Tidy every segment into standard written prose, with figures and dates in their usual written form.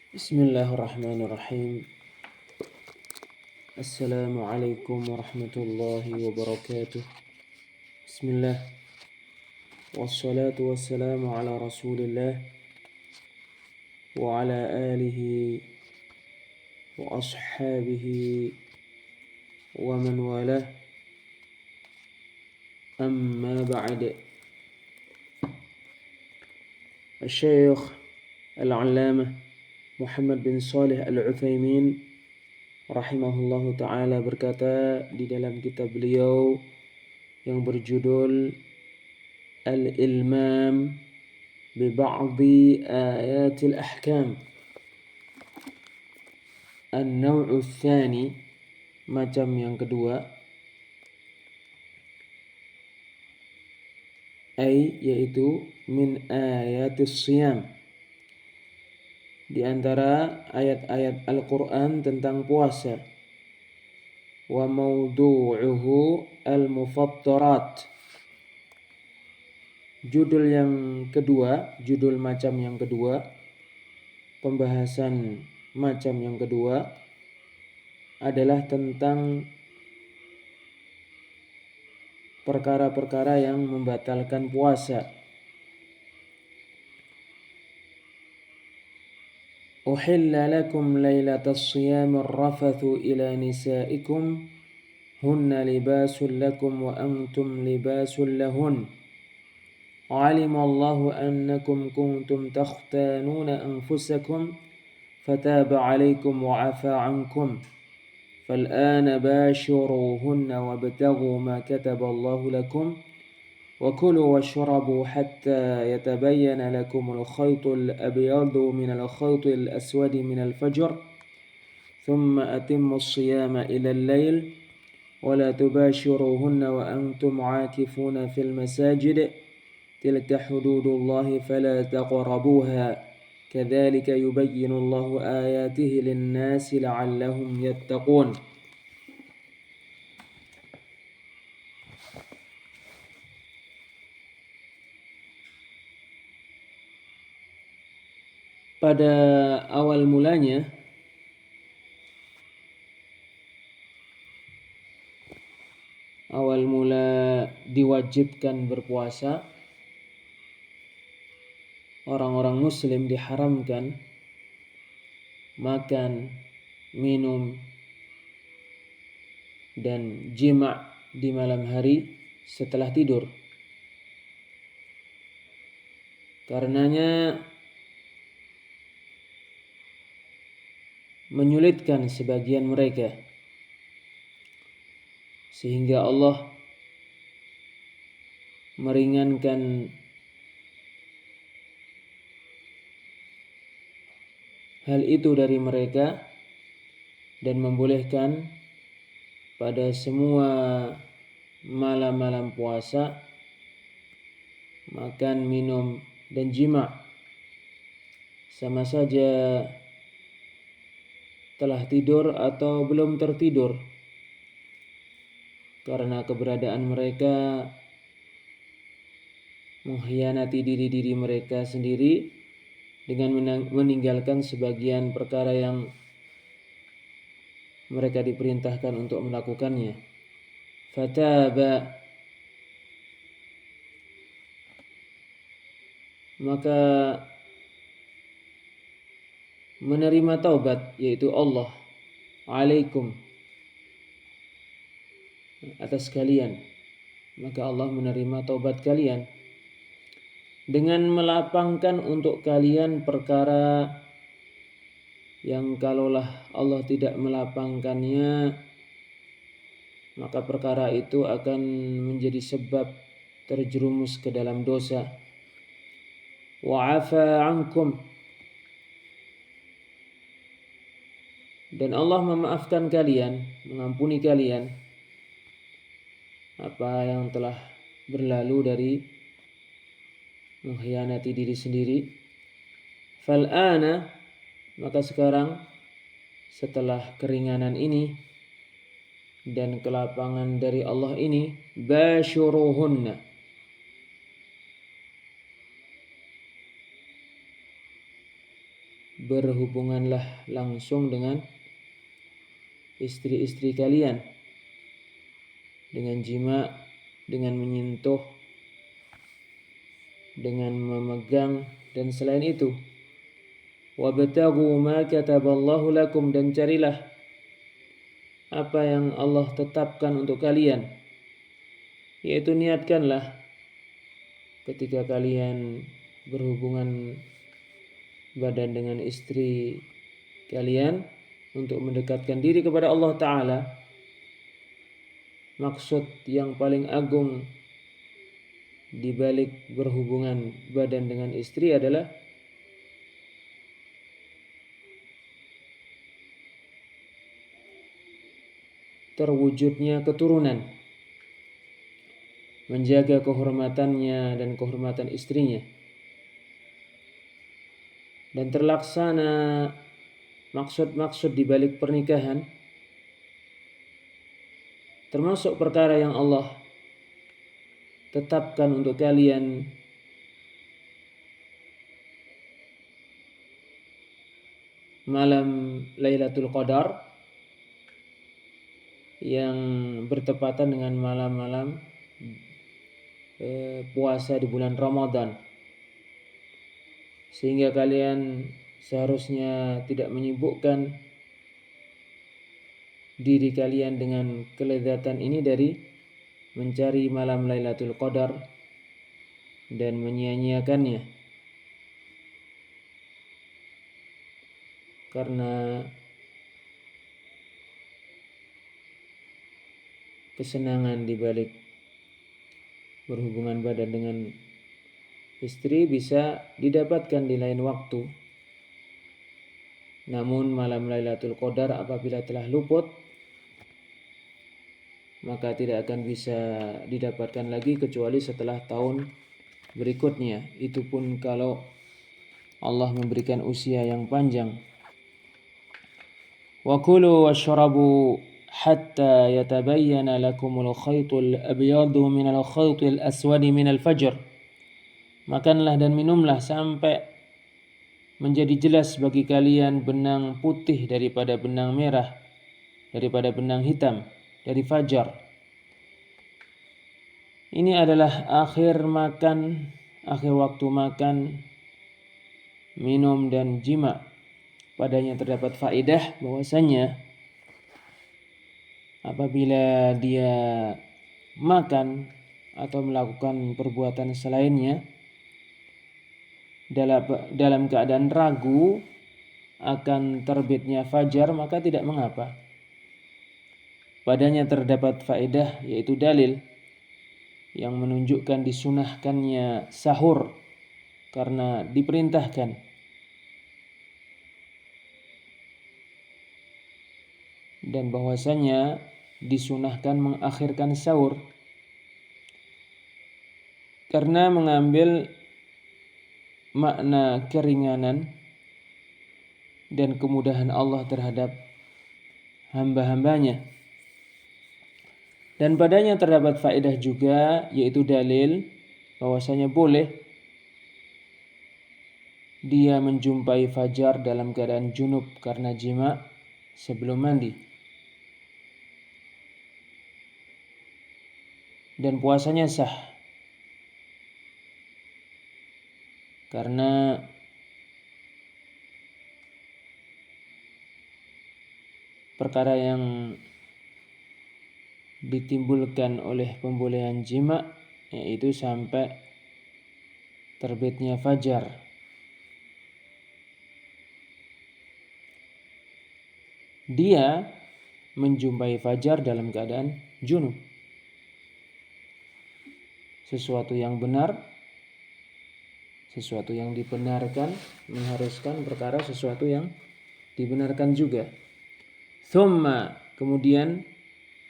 Bismillahirrahmanirrahim. Assalamualaikum warahmatullahi wabarakatuh. Bismillah. Wassalatu wassalamu ala rasulillah wa ala alihi wa ashabihi wa man walah. Amma ba'd. Al-Syeikh Al-Allamah Muhammad bin Shalih Al-Utsaimin rahimahullahu ta'ala berkata di dalam kitab beliau yang berjudul Al-Ilmam bi ba'di ayatil ahkam. An-naw'u tsani, macam yang kedua, yaitu min ayatis siyam, di antara ayat-ayat Al-Quran tentang puasa. Wa mawdu'uhu al-mufattarat. Judul macam yang kedua, pembahasan macam yang kedua adalah tentang perkara-perkara yang membatalkan puasa. Uhilla lakum lailatas siyamir rafathu ila nisaikum hunna libasul lakum wa antum libasul lahun. Alimallahu annakum kuntum takhtanuna anfusakum fataba alaikum wa afa ankum. فالآن باشروهن وابتغوا ما كتب الله لكم وكلوا واشربوا حتى يتبين لكم الخيط الأبيض من الخيط الأسود من الفجر ثم أتموا الصيام إلى الليل ولا تباشروهن وأنتم عاكفون في المساجد تلك حدود الله فلا تقربوها كذلك يبين الله آياته للناس لعلهم يتقون. Pada awal mula diwajibkan berpuasa, orang-orang muslim diharamkan makan, minum, dan jima' di malam hari setelah tidur. Karenanya menyulitkan sebagian mereka, sehingga Allah meringankan hal itu dari mereka dan membolehkan pada semua malam-malam puasa makan, minum, dan jima' sama saja telah tidur atau belum tertidur, karena keberadaan mereka mengkhianati diri mereka sendiri dengan meninggalkan sebagian perkara yang mereka diperintahkan untuk melakukannya. Fataba, maka menerima taubat, yaitu Allah, alaikum, atas kalian. Maka Allah menerima taubat kalian dengan melapangkan untuk kalian perkara yang kalaulah Allah tidak melapangkannya, maka perkara itu akan menjadi sebab terjerumus ke dalam dosa. Wa afa ankum, dan Allah memaafkan kalian, mengampuni kalian apa yang telah berlalu dari mengkhianati diri sendiri. Fal'ana, maka sekarang setelah keringanan ini dan kelapangan dari Allah ini, bashuruhunna, berhubunganlah langsung dengan istri-istri kalian dengan jima, dengan menyentuh, dengan memegang dan selain itu. Wabtaghu ma kataballahu lakum, dan carilah apa yang Allah tetapkan untuk kalian, yaitu niatkanlah ketika kalian berhubungan badan dengan istri kalian untuk mendekatkan diri kepada Allah Ta'ala. Maksud yang paling agung di balik berhubungan badan dengan istri adalah terwujudnya keturunan, menjaga kehormatannya dan kehormatan istrinya, dan terlaksana maksud-maksud di balik pernikahan, termasuk perkara yang Allah tetapkan untuk kalian malam Lailatul Qadar yang bertepatan dengan malam-malam puasa di bulan Ramadan, sehingga kalian seharusnya tidak menyibukkan diri kalian dengan kelezatan ini dari mencari malam Lailatul Qadar dan menyia-nyiakannya, karena kesenangan di balik berhubungan badan dengan istri bisa didapatkan di lain waktu. Namun malam Lailatul Qadar apabila telah luput, maka tidak akan bisa didapatkan lagi kecuali setelah tahun berikutnya. Itu pun kalau Allah memberikan usia yang panjang. Wa kulu washrabu hatta yatabayyana lakumul khaytul abyadu minal khaytil aswadi minal fajr. Makanlah dan minumlah sampai menjadi jelas bagi kalian benang putih daripada benang merah, daripada benang hitam dari fajar. Ini adalah akhir waktu makan, minum dan jima. Padanya terdapat faedah bahwasanya apabila dia makan atau melakukan perbuatan selainnya dalam keadaan ragu akan terbitnya fajar, maka tidak mengapa. Padanya terdapat faedah, yaitu dalil yang menunjukkan disunahkannya sahur karena diperintahkan. Dan bahwasanya disunahkan mengakhirkan sahur karena mengambil makna keringanan dan kemudahan Allah terhadap hamba-hambanya. Dan padanya terdapat faedah juga, yaitu dalil bahwasanya boleh dia menjumpai fajar dalam keadaan junub karena jima sebelum mandi. Dan puasanya sah karena perkara yang ditimbulkan oleh pembolehan jima, yaitu sampai terbitnya fajar. Dia menjumpai fajar dalam keadaan junub, sesuatu yang benar, sesuatu yang dibenarkan, mengharuskan perkara sesuatu yang dibenarkan juga. Thumma, kemudian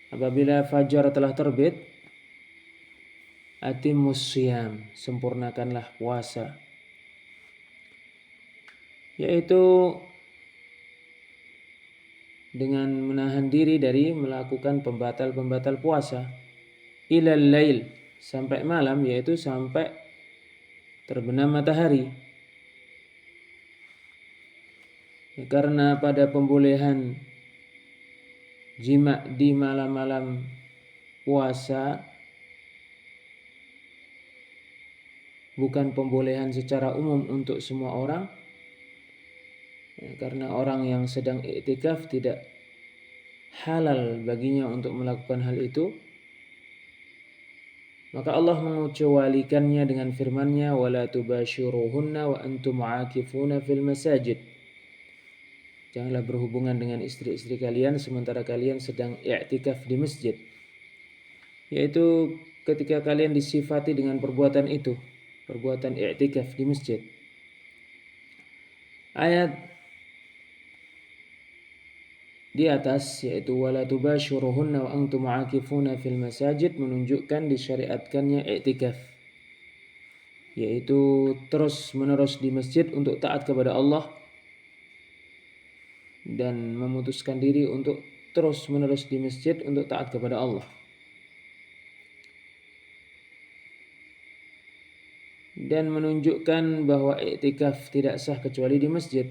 apabila fajar telah terbit, atimmus siyam, sempurnakanlah puasa, yaitu dengan menahan diri dari melakukan pembatal-pembatal puasa, ilal lail, sampai malam, yaitu sampai terbenam matahari. Karena pada pembolehan jima di malam-malam puasa bukan pembolehan secara umum untuk semua orang, karena orang yang sedang i'tikaf tidak halal baginya untuk melakukan hal itu, maka Allah mengecualikannya dengan firman-Nya, wala tubashiruhunna wa antum aakifuna fil masajid. Janganlah berhubungan dengan istri-istri kalian sementara kalian sedang i'tikaf di masjid. Yaitu ketika kalian disifati dengan perbuatan itu, perbuatan i'tikaf di masjid. Ayat di atas yaitu wala tubashiruhunna wa antum aakifuna fil masajid menunjukkan disyariatkannya i'tikaf, yaitu terus-menerus di masjid untuk taat kepada Allah dan memutuskan diri untuk terus-menerus di masjid untuk taat kepada Allah. Dan menunjukkan bahwa i'tikaf tidak sah kecuali di masjid.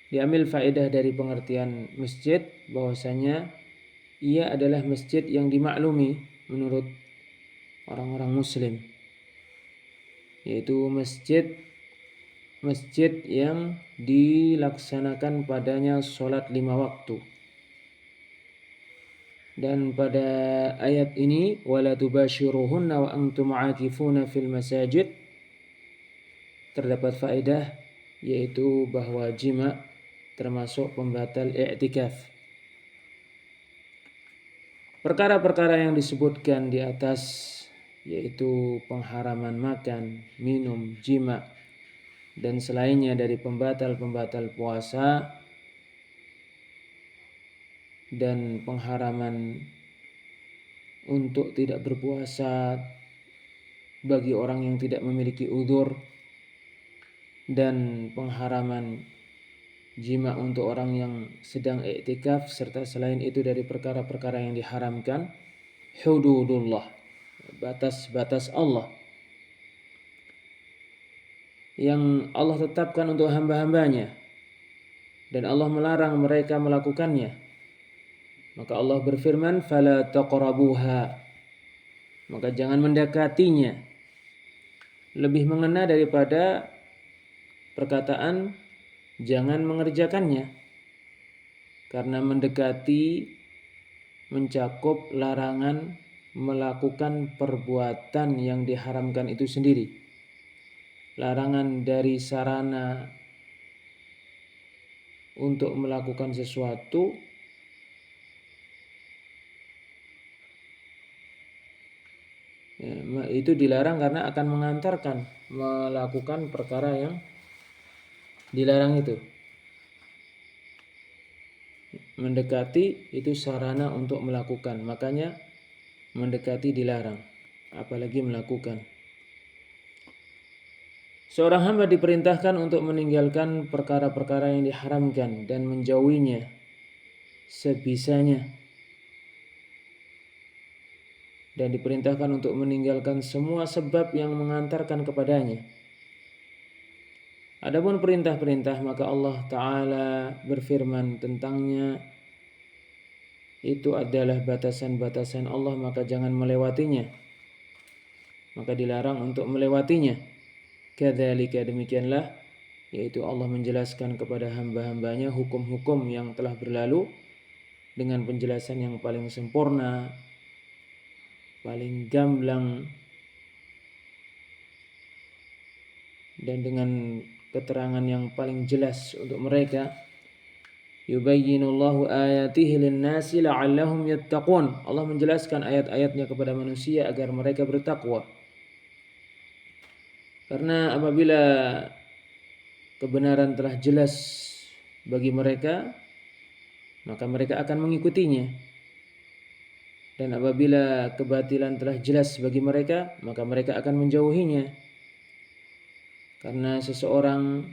Diambil faedah dari pengertian masjid bahwasanya ia adalah masjid yang dimaklumi menurut orang-orang muslim, yaitu masjid yang dilaksanakan padanya sholat 5 waktu. Dan pada ayat ini wala tubashiruhunna wa antum aakifuna fil masajid terdapat faedah, yaitu bahwa jima termasuk pembatal i'tikaf. Perkara-perkara yang disebutkan di atas yaitu pengharaman makan, minum, jima dan selainnya dari pembatal-pembatal puasa dan pengharaman untuk tidak berpuasa bagi orang yang tidak memiliki udzur dan pengharaman jima untuk orang yang sedang i'tikaf serta selain itu dari perkara-perkara yang diharamkan, hududullah, batas-batas Allah yang Allah tetapkan untuk hamba-hambanya dan Allah melarang mereka melakukannya. Maka Allah berfirman, fala taqrabuha, maka jangan mendekatinya. Lebih mengena daripada perkataan jangan mengerjakannya, karena mendekati mencakup larangan melakukan perbuatan yang diharamkan itu sendiri. Larangan dari sarana untuk melakukan sesuatu itu dilarang karena akan mengantarkan melakukan perkara yang dilarang itu. Mendekati itu sarana untuk melakukan, makanya mendekati dilarang, apalagi melakukan. Seorang hamba diperintahkan untuk meninggalkan perkara-perkara yang diharamkan dan menjauhinya sebisanya, dan diperintahkan untuk meninggalkan semua sebab yang mengantarkan kepadanya. Adapun perintah-perintah maka Allah Ta'ala berfirman tentangnya itu adalah batasan-batasan Allah, maka jangan melewatinya, maka dilarang untuk melewatinya. Kadzalika, demikianlah, yaitu Allah menjelaskan kepada hamba-hambanya hukum-hukum yang telah berlalu dengan penjelasan yang paling sempurna, paling gamblang, dan dengan keterangan yang paling jelas untuk mereka. Yubayyinullahu ayatihi lin-nasi la'allahum yattaqun. Allah menjelaskan ayat-ayatnya kepada manusia agar mereka bertakwa. Karena apabila kebenaran telah jelas bagi mereka, maka mereka akan mengikutinya. Dan apabila kebatilan telah jelas bagi mereka, maka mereka akan menjauhinya. Karena seseorang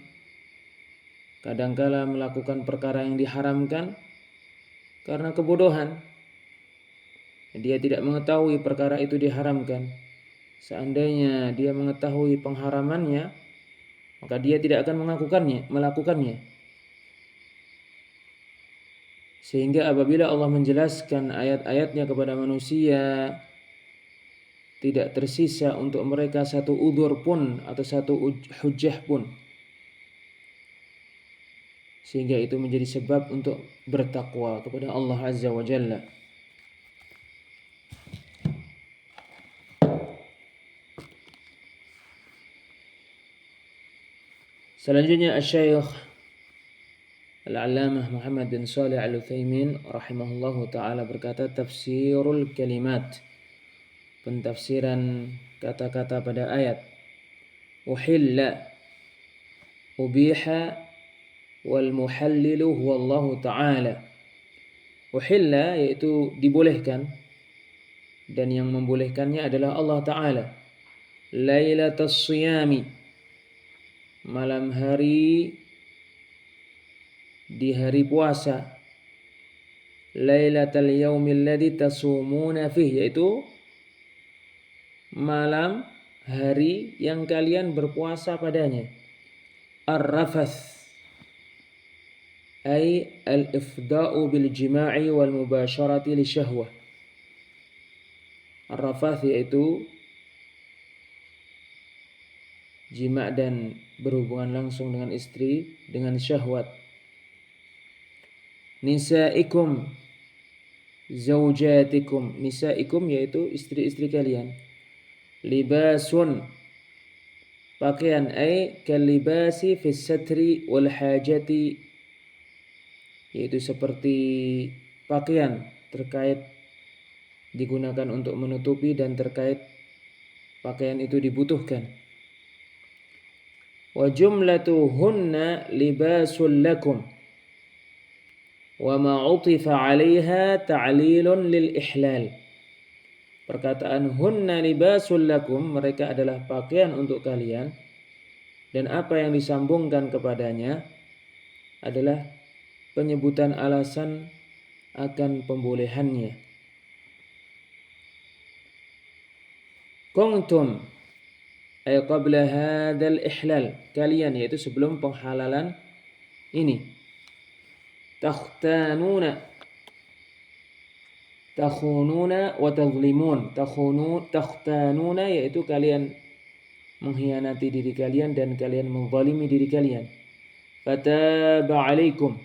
kadangkala melakukan perkara yang diharamkan karena kebodohan. Dia tidak mengetahui perkara itu diharamkan. Seandainya dia mengetahui pengharamannya, maka dia tidak akan melakukannya. Sehingga apabila Allah menjelaskan ayat-ayatnya kepada manusia, tidak tersisa untuk mereka satu udzur pun atau satu hujjah pun. Sehingga itu menjadi sebab untuk bertakwa kepada Allah Azza wa Jalla. Selanjutnya Asy-Syaikh Al-Allamah Muhammad bin Shalih Al-Utsaimin rahimahullahu taala berkata, tafsirul kalimat, pentafsiran kata-kata pada ayat. Uhilla, ubiha, wal muhallilu huwa Allah taala. Uhilla yaitu dibolehkan, dan yang membolehkannya adalah Allah taala. Lailatul Shiyami, malam hari di hari puasa. Lailatul yaumil ladzi tasumuna fihi, yaitu malam hari yang kalian berpuasa padanya. Ar-rafath ay al-ifda'u bil jima'i wal mubasharati li syahwah. Ar-rafath yaitu jima' dan berhubungan langsung dengan istri dengan syahwat. Nisaikum, zaujatikum. Nisaikum yaitu istri-istri kalian. Libasun, pakaian, ay kalibasi fis satri wal hajati, yaitu seperti pakaian terkait digunakan untuk menutupi dan terkait pakaian itu dibutuhkan. Wa jumlatuhunna libasul lakum wa ma 'utifa 'alaiha ta'lilun lil ihlal. Perkataan hunna libasul lakum, mereka adalah pakaian untuk kalian, dan apa yang disambungkan kepadanya adalah penyebutan alasan akan pembolehannya. Kuntum ay qabla hadzal ihlal, kalian yaitu sebelum penghalalan ini. Takhtanuna wa tadhlimun. Takhtanuna yaitu kalian mengkhianati diri kalian dan kalian menzalimi diri kalian. Fataba 'alaikum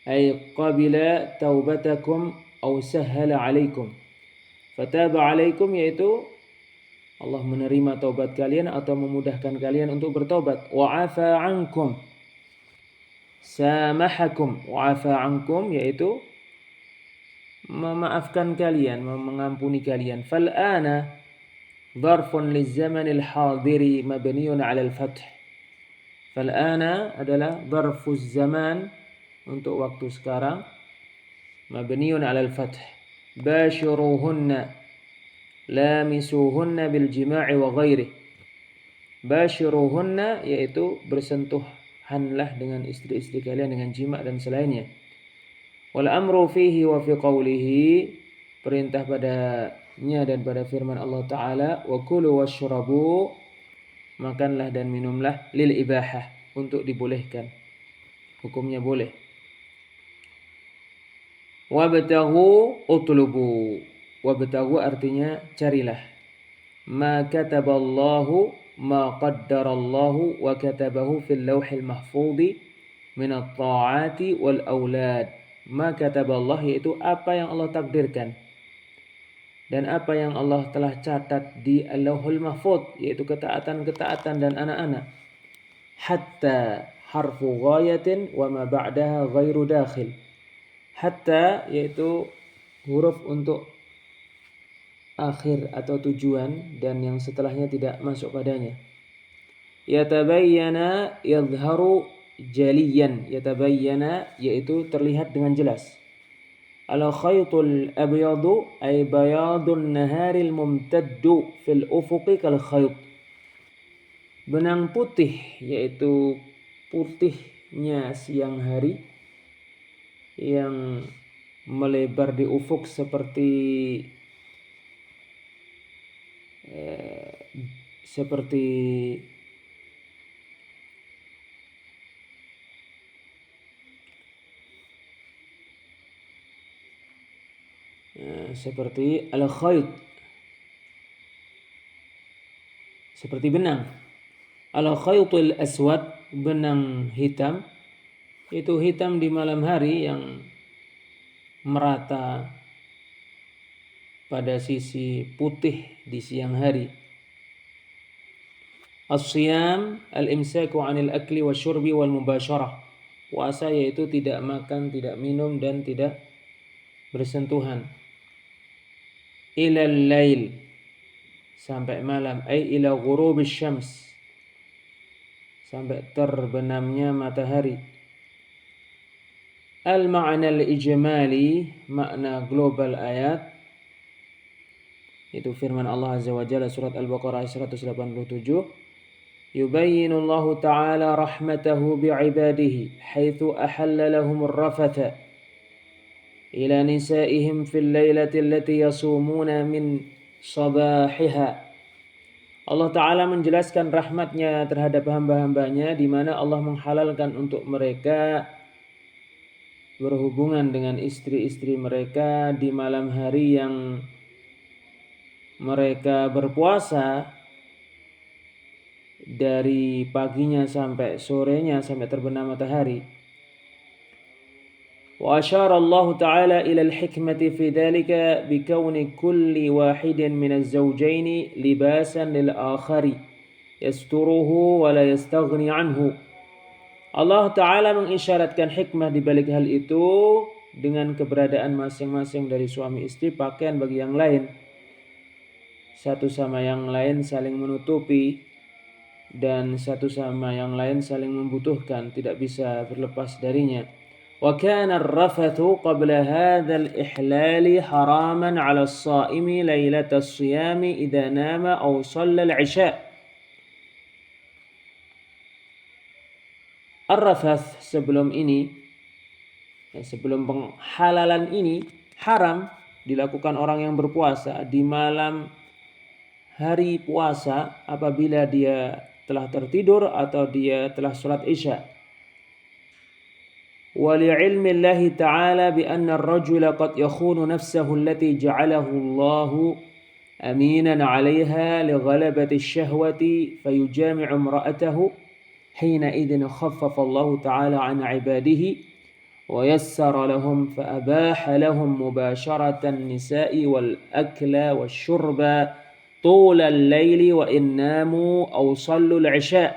ay qabila taubatakum aw sahhala 'alaikum. Fataba 'alaikum yaitu Allah menerima taubat kalian atau memudahkan kalian untuk bertobat. Wa 'afa 'ankum, samahakum. Wa 'afa 'ankum yaitu memaafkan kalian, mengampuni kalian. Fal'ana dharfun lizamanil hadiri mabniun 'ala al-fath. Fal'ana adalah dharfuz zaman untuk waktu sekarang, mabniun 'ala al-fath. Bashiruhunna, lamisuhunna bil jima'i wa ghairi. Bashiruhunna yaitu bersentuhanlah dengan istri-istri kalian dengan jima' dan selainnya. Wal amru fihi wa fi qawlihi, perintah padanya dan pada firman Allah Ta'ala, wa kulu washrabu, makanlah dan minumlah, lil ibahah, untuk dibolehkan, hukumnya boleh. Wabtaghu utlubu, wabtaghu artinya carilah. Ma kataballahu, ma qaddarallahu wa katabahu fil lawhil mahfudhi min at-ta'ati wal aulad. Ma kataballah yaitu apa yang Allah takdirkan dan apa yang Allah telah catat di Al-Lauhul Mahfudz, yaitu ketaatan-ketaatan dan anak-anak. Hatta harfu ghayatin wa ma ba'daha ghairu dakhil. Hatta yaitu huruf untuk akhir atau tujuan dan yang setelahnya tidak masuk padanya. Yatabayyana yadhharu jaliyan. Yatabayyana yaitu terlihat dengan jelas. Al-khaytul abyadu ay bayadun naharil mumtaddu fil ufuqi kal khayt. Benang putih yaitu putihnya siang hari yang melebar di ufuk seperti al-khayt, seperti benang. Al-khaytul aswad, benang hitam, itu hitam di malam hari yang merata pada sisi putih di siang hari. As-siyam al-imsaku 'anil akli wasyurbi wal mubasyarah. Puasa yaitu tidak makan, tidak minum dan tidak bersentuhan. Ilal lail, sampai malam, ay ila ghurubis syams, sampai terbenamnya matahari. Al-ma'na al-ijmali, makna global ayat, itu firman Allah Azza wa Jalla surat Al-Baqarah 187. Yubayyinullahu ta'ala rahmatahu bi'ibadihi haitsu ahalla lahumur rafatha ila nisaihim fil lailati allati yasumuna min sabahiha. Allah Ta'ala menjelaskan rahmatnya terhadap hamba-hambanya di mana Allah menghalalkan untuk mereka berhubungan dengan istri-istri mereka di malam hari yang mereka berpuasa dari paginya sampai sorenya, sampai terbenam matahari. وأشار الله تعالى إلى الحكمة في ذلك بكون كل واحد من الزوجين لباسا للآخر يستره ولا يستغني عنه. Allah Ta'ala mengisyaratkan hikmah di balik hal itu dengan keberadaan masing-masing dari suami istri pakaian bagi yang lain. Satu sama yang lain saling menutupi dan satu sama yang lain saling membutuhkan, tidak bisa berlepas darinya. وكان الرفث قبل هذا الإحلال حراما على الصائم ليلة الصيام إذا نام أو صلى العشاء. Ar-rafath sebelum ini, sebelum penghalalan ini, haram dilakukan orang yang berpuasa di malam hari puasa apabila dia telah tertidur atau dia telah sholat isya. ولعلم الله تعالى بأن الرجل قد يخون نفسه التي جعله الله أمينا عليها لغلبة الشهوة فيجامع امرأته حينئذ خفف الله تعالى عن عباده ويسر لهم فأباح لهم مباشرة النساء والأكل والشرب طول الليل وإن ناموا أو صلوا العشاء.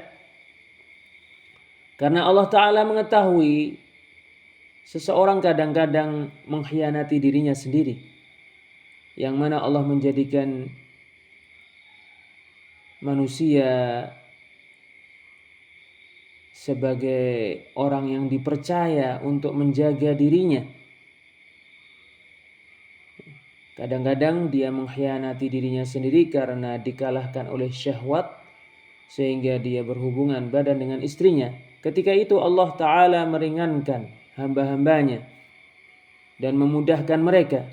Karena Allah Ta'ala mengetahui seseorang kadang-kadang mengkhianati dirinya sendiri, yang mana Allah menjadikan manusia sebagai orang yang dipercaya untuk menjaga dirinya. Kadang-kadang dia mengkhianati dirinya sendiri karena dikalahkan oleh syahwat sehingga dia berhubungan badan dengan istrinya. Ketika itu Allah Ta'ala meringankan hamba-hambanya dan memudahkan mereka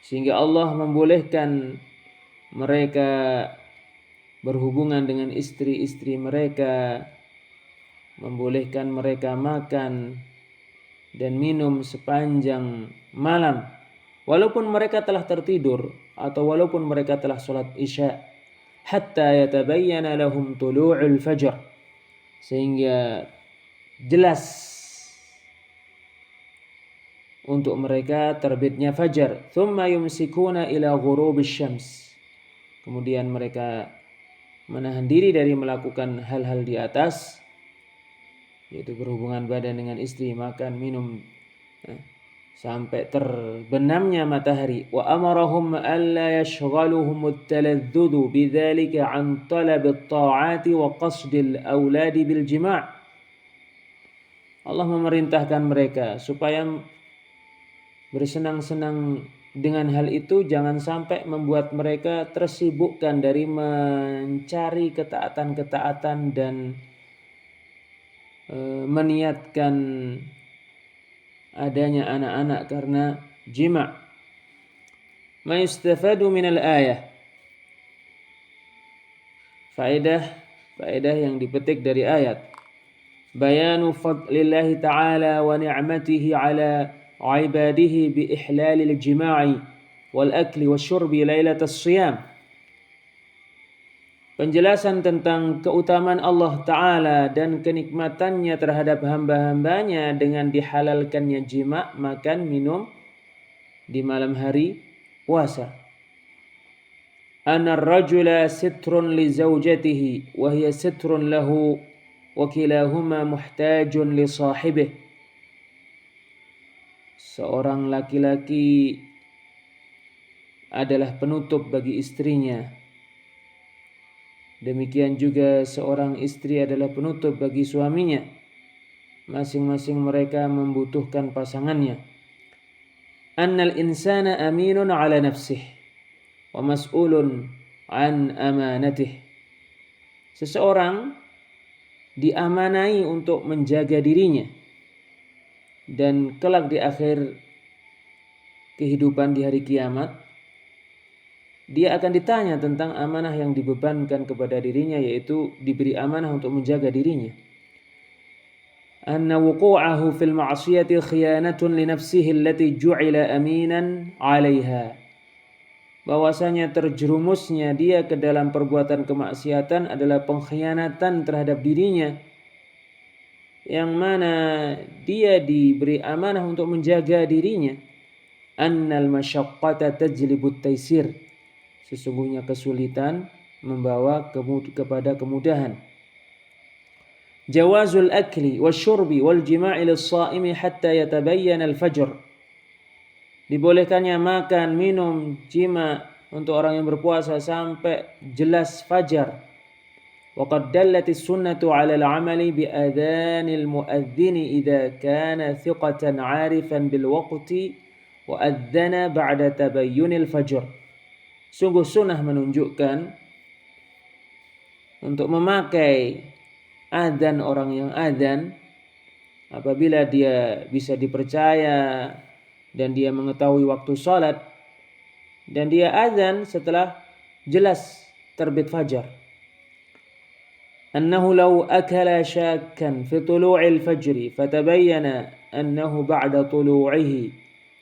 sehingga Allah membolehkan mereka berhubungan dengan istri-istri mereka, membolehkan mereka makan dan minum sepanjang malam walaupun mereka telah tertidur atau walaupun mereka telah sholat isya, hatta yatabayyana lahum tulu'ul fajr, sehingga jelas untuk mereka terbitnya fajar. Thumma yumsikuna ila ghurubis syams, kemudian mereka menahan diri dari melakukan hal-hal di atas, yaitu berhubungan badan dengan istri, makan, minum, sampai terbenamnya matahari. Wa amarahum alla yashghaluhum at-taladdudu bidzalika an talabit ta'ati wa qasdil auladi bil jima'. Allah memerintahkan mereka supaya bersenang-senang dengan hal itu, jangan sampai membuat mereka tersibukkan dari mencari ketaatan-ketaatan dan meniatkan adanya anak-anak karena jima'. Ma yustafadu minal ayah, faedah yang dipetik dari ayat. Bayanu fadlillahi ta'ala wa ni'matihi ala ibadihi bi ihlalil jima'i wal akli wasyurbi lailatas siyam. Penjelasan tentang keutamaan Allah Ta'ala dan kenikmatannya terhadap hamba-hambanya dengan dihalalkannya jima, makan, minum di malam hari puasa. Anna ar-rajula sitrun li zawjatihi wa hiya sitrun lahu wa kilahuma muhtajun li sahibih. Seorang laki-laki adalah penutup bagi istrinya. Demikian juga seorang istri adalah penutup bagi suaminya. Masing-masing mereka membutuhkan pasangannya. Annal insana aminun ala nafsih wa mas'ulun an amanatih. Seseorang diamanai untuk menjaga dirinya, dan kelak di akhir kehidupan di hari kiamat dia akan ditanya tentang amanah yang dibebankan kepada dirinya, yaitu diberi amanah untuk menjaga dirinya. Anna wuqu'ahu fil ma'siyati khiyanatun li nafsihi allati ju'ila aminan 'alaiha. Bahwasanya terjerumusnya dia ke dalam perbuatan kemaksiatan adalah pengkhianatan terhadap dirinya, yang mana dia diberi amanah untuk menjaga dirinya. Annal masyaqqata tajlibut taisir. Sesungguhnya kesulitan membawa kepada kemudahan. Jawazul akli wasyurbi wal jima'i lis-sha'imi hatta yatabayyana al-fajr. Dibolehkannya makan, minum, jima untuk orang yang berpuasa sampai jelas fajar. Wa qad dallatis sunnatu 'ala al-'amali bi adhanil mu'adhdhini idza kana thiqatan 'arifan bil waqti wa adzana ba'da tabayyunil fajr. Sungguh sunnah menunjukkan untuk memakai adzan orang yang adzan apabila dia bisa dipercaya dan dia mengetahui waktu salat, dan dia adzan setelah jelas terbit fajar. Annahu law akala syakkan fi tulu'il fajri fatabayyana annahu ba'da tulu'ihi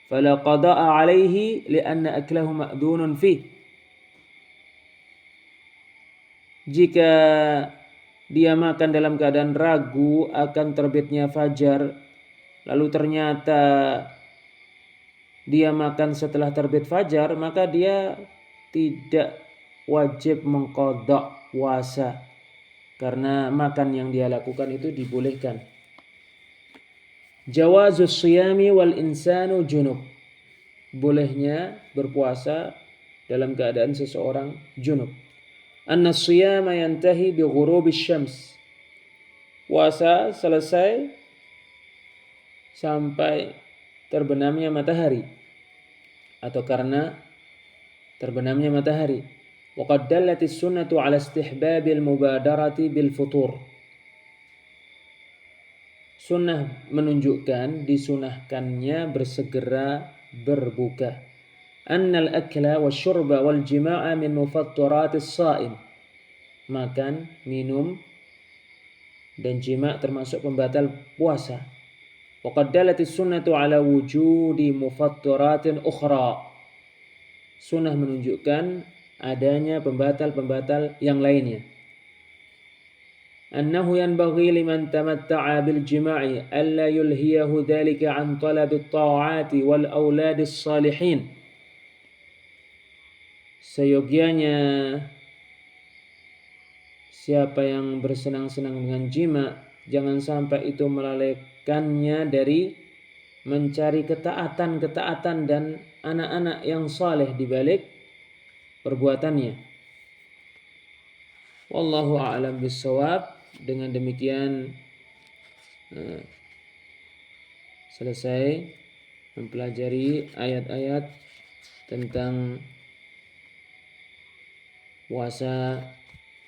fala qada'a 'alaihi li'anna aklahu ma'dunun fihi. Jika dia makan dalam keadaan ragu akan terbitnya fajar, lalu ternyata dia makan setelah terbit fajar, maka dia tidak wajib mengqadha puasa karena makan yang dia lakukan itu dibolehkan. Jawazus siyami wal insanu junub. Bolehnya berpuasa dalam keadaan seseorang junub. Anna siyama yantahi bi ghurubis syams. Puasa selesai sampai terbenamnya matahari atau karena terbenamnya matahari. Wa qad dallatis sunnatu 'ala istihbabil mubadarati bil futur. Sunnah menunjukkan disunahkannya bersegera berbuka. Annal akla wasyurba wal jima'a min mufattiratis sha'im. Makan, minum, dan jima' termasuk pembatal puasa. Wa qad dallatis sunnatu 'ala wujudi mufattiratin ukhra. Sunnah menunjukkan adanya pembatal-pembatal yang lainnya. Annahu yanbaghi liman tamatta'a bil jima'i alla yulhiyahu dhalika 'an talabit ta'ati wal auladis salihin. Seyogianya siapa yang bersenang-senang dengan jima, jangan sampai itu melalaikannya dari mencari ketaatan-ketaatan dan anak-anak yang saleh di balik perbuatannya. Wallahu a'lam bissawab. Dengan demikian selesai mempelajari ayat-ayat tentang puasa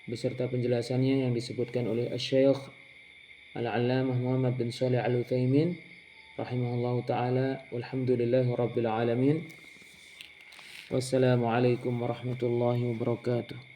beserta penjelasannya yang disebutkan oleh Asy-Syaikh Al-'Allamah Muhammad bin Shalih Al-Utsaimin rahimahullahu taala. Walhamdulillahi rabbil alamin. Wassalamualaikum warahmatullahi wabarakatuh.